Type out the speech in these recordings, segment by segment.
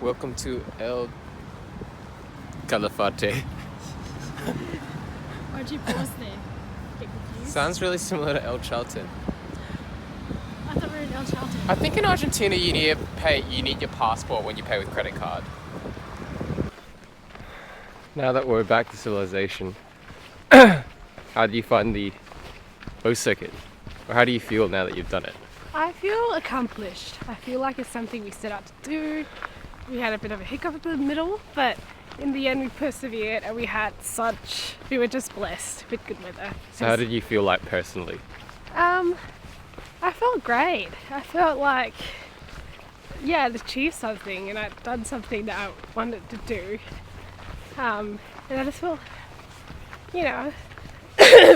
Welcome to El Calafate. Why'd you pause there? Get confused? Sounds really similar to El Chalten. I thought we were in El Chalten. I think in Argentina you need your passport when you pay with credit card. Now that we're back to civilization, how do you find the bow circuit? Or how do you feel now that you've done it? I feel accomplished. I feel like it's something we set out to do. We had a bit of a hiccup in the middle, but in the end we persevered and we were just blessed with good weather. So how did you feel like personally? I felt great. I felt like, yeah, I'd achieved something and I'd done something that I wanted to do. And I just felt,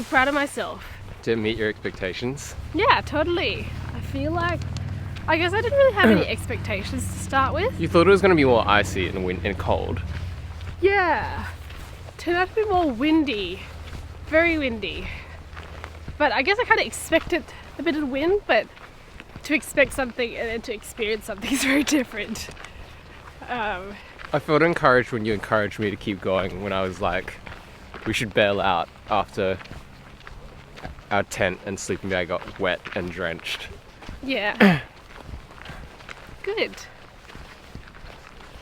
proud of myself. Did it meet your expectations? Yeah, totally. I guess I didn't really have any expectations to start with. You thought it was going to be more icy and cold. Yeah. Turned out to be more windy. Very windy. But I guess I kind of expected a bit of wind, but to expect something and then to experience something is very different. I felt encouraged when you encouraged me to keep going when I was like, we should bail out after our tent and sleeping bag got wet and drenched. Yeah. Good.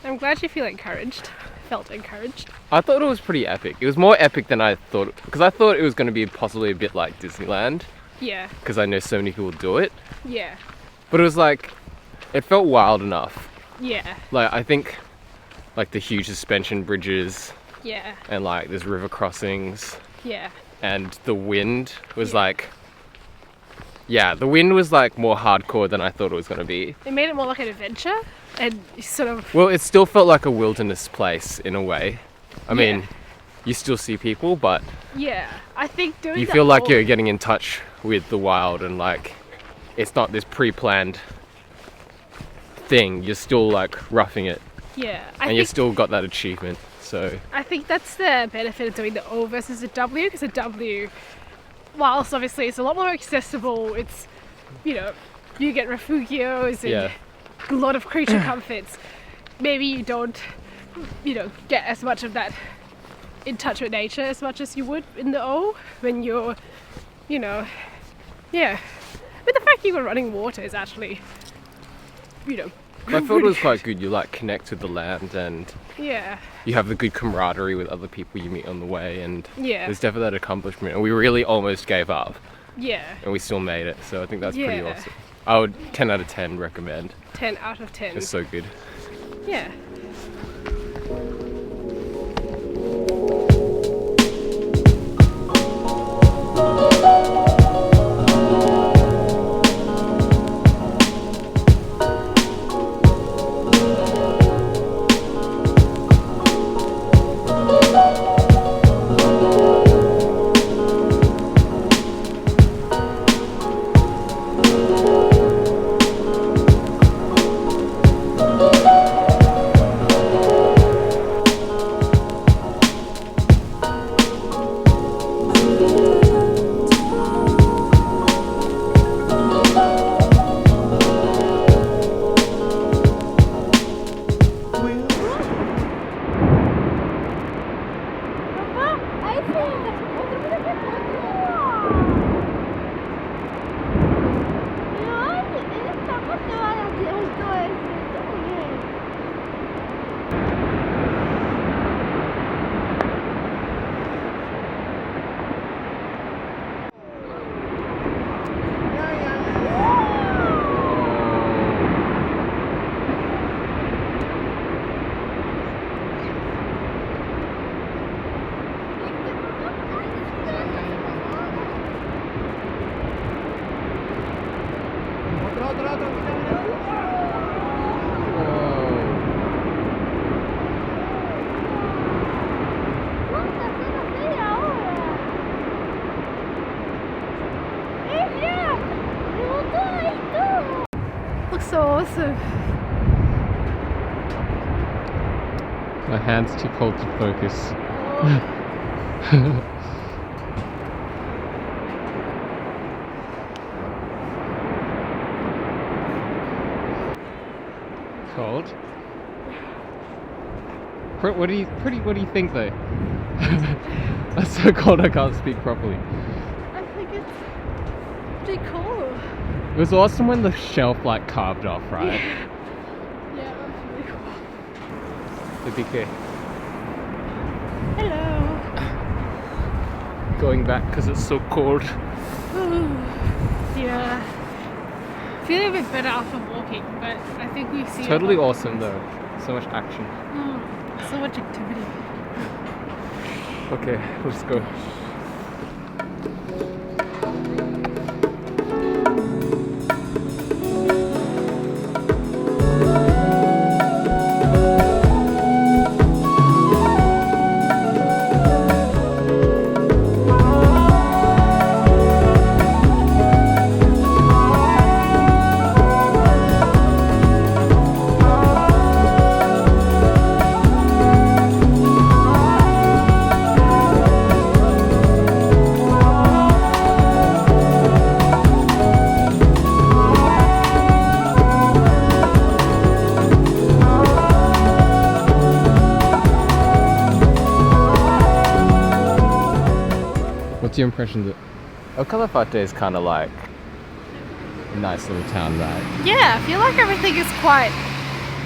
I'm glad you feel encouraged. Felt encouraged. I thought it was pretty epic. It was more epic than I thought, because I thought it was going to be possibly a bit like Disneyland, Yeah. because I know so many people do it. Yeah. But it was like, it felt wild enough. Yeah. Like, I think, like the huge suspension bridges Yeah. and like there's river crossings Yeah. and the wind was like, yeah, the wind was like more hardcore than I thought it was going to be. It made it more like an adventure and sort of... Well, it still felt like a wilderness place in a way. I mean, you still see people, but Yeah. I think doing you the feel like whole- you're getting in touch with the wild and like it's not this pre-planned thing. You're still like roughing it Yeah. and you still got that achievement. So I think that's the benefit of doing the O versus the W, because the W, whilst obviously it's a lot more accessible, it's, you get refugios and a lot of creature comforts. Maybe you don't, get as much of that in touch with nature as much as you would in the O when you're, yeah. But the fact you were running water is actually, I thought it was quite good. You like connect with the land and yeah. you have the good camaraderie with other people you meet on the way, and Yeah. there's definitely that accomplishment. And we really almost gave up Yeah. and we still made it. So I think that's pretty Yeah. awesome. I would 10 out of 10 recommend. 10 out of 10. It's so good. Yeah. Looks so awesome. My hand's too cold to focus. cold. What do you think though? That's so cold I can't speak properly. I think it's pretty cool. It was awesome when the shelf like carved off, right? Yeah, that's really cool. BK. Hello. Going back because it's so cold. Ooh. Yeah. Feeling a bit better after walking, but I think we see Totally awesome though. So much action. So much activity. Okay, let's go. What's your impression that Calafate is kind of like a nice little town, right? Yeah, I feel like everything is quite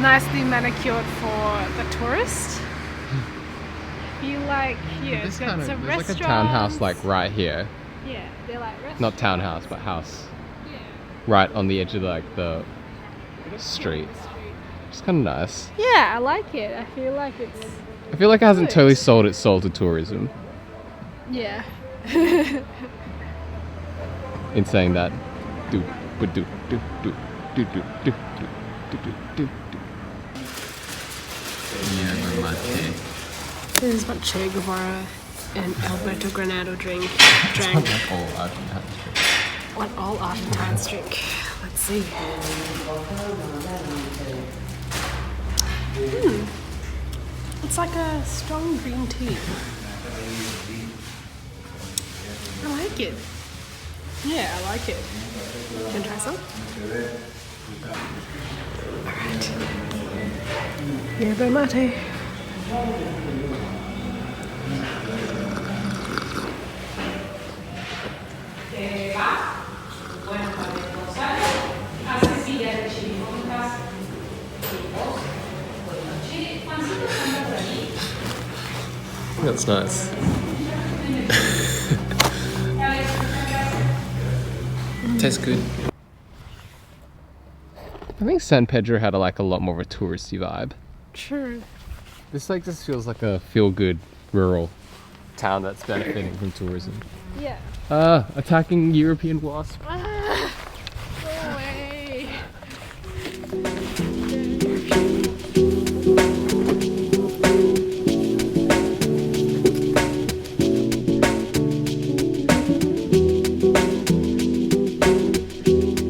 nicely manicured for the tourist. I feel like, it's got some there's restaurants. like a townhouse like right here. Yeah, they're like restaurants. Not townhouse, but house. Yeah. Right on the edge of like the street. It's kind of nice. Yeah, I like it. I feel like it hasn't good. totally sold its soul to tourism. Yeah. In saying that, do. This is what Che Guevara and Alberto Granado drank. Like all Argentines drink. What all Argentines drink. Let's see. It's like a strong green tea. I like it. Yeah, I like it. Can you try some? Alright. Yerba mate. That's nice. Tastes good. I think San Pedro had a lot more of a touristy vibe. True. This just feels like a feel-good rural town that's benefiting from tourism. Yeah. Attacking European wasp. Ah.